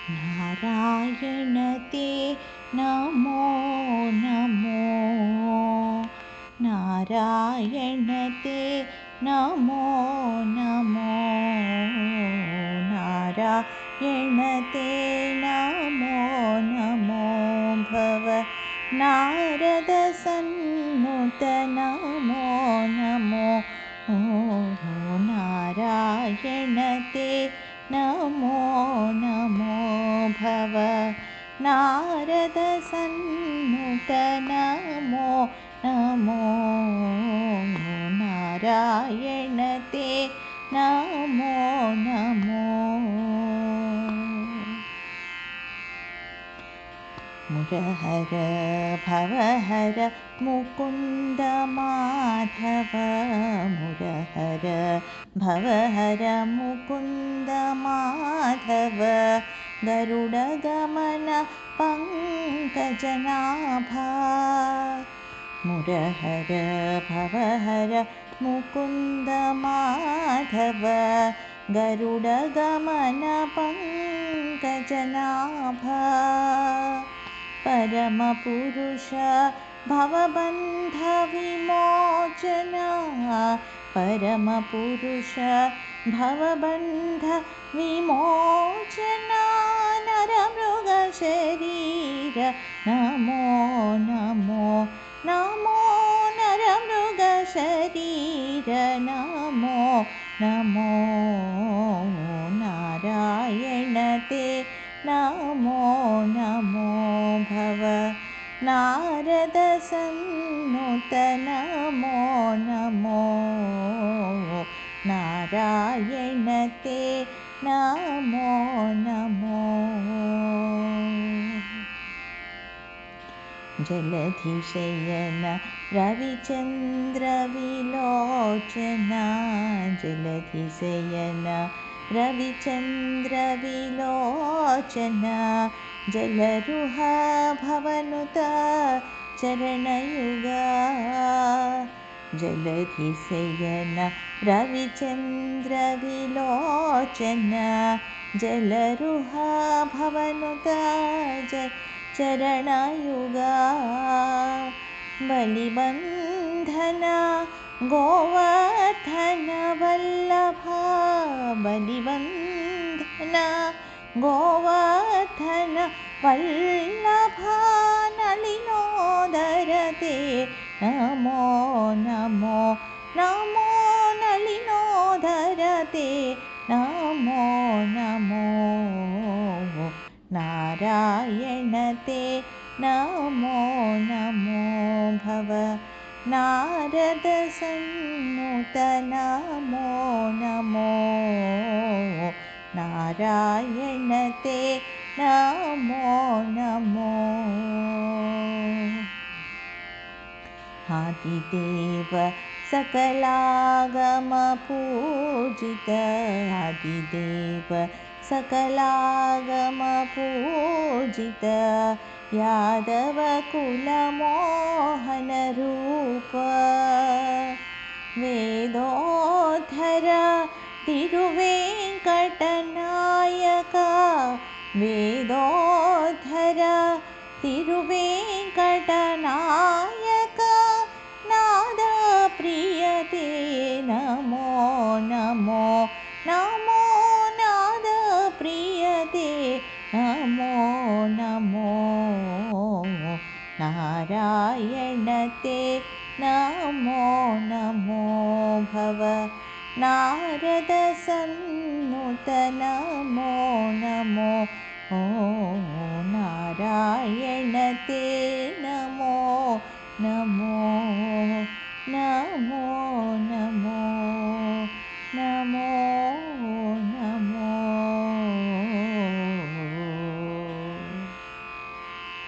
नारायण ते नमो नमो नारायण ते नमो नमो नारायण ते नमो नमो भव नारद सन्नुत नमो नमो नारायण ते नमो नमो भव नारद सन्नुत नमो नमो नारायण ते नमो नमो मुरहर भवहर मुकुन्द माधव मुरहर भवहर मुकुन्द माधव गरुडगमन पङ्कजनाभा मुरहर भवहर मुकुन्द माधव गरुडगमन पङ्कजनाभा परमपुरुष भवबन्ध विमोचना परमपुरुष भवबन्ध विमोचना नरमृगशरीर नमो नमो नमो नरमृगशरीर नमो नमो नारायण ते नमो नमो भव नारद सन्नुत नमो नमो नारायण ते नमो नमो जलधिशयन रविचन्द्रविलोचना जलधिशयन रविचन्द्रविलोचना जलरुह भवनुत चरणयुगा जलधिशयन रविचन्द्रविलोचना जलरुह भवनुत चरणयुगा बलिबन्धन गोवर्धन वल्लभा बलिबन्धन गोवर्धन वल्लभा नलिनोदर ते नमो नमो नमो नलिनोदर ते नमो नमो नारायण ते नमो नमो भव नारद सन्नुत नमो नमो नारायण ते नमो नमो आदिदेव सकलागम पूजित आदिदेव सकलागम पूजित यादव कुल मोहन रूप वेदोधर तिरुवेंकटनायक वेदोधर तिरुवेंकटनायक नाद प्रियते नमो नमो नमो नाद प्रियते नमो नमो नारायण ते नमो नमो भव नारद सन्नुत नमो नमो नारायण ते नमो नमो नमो नमो।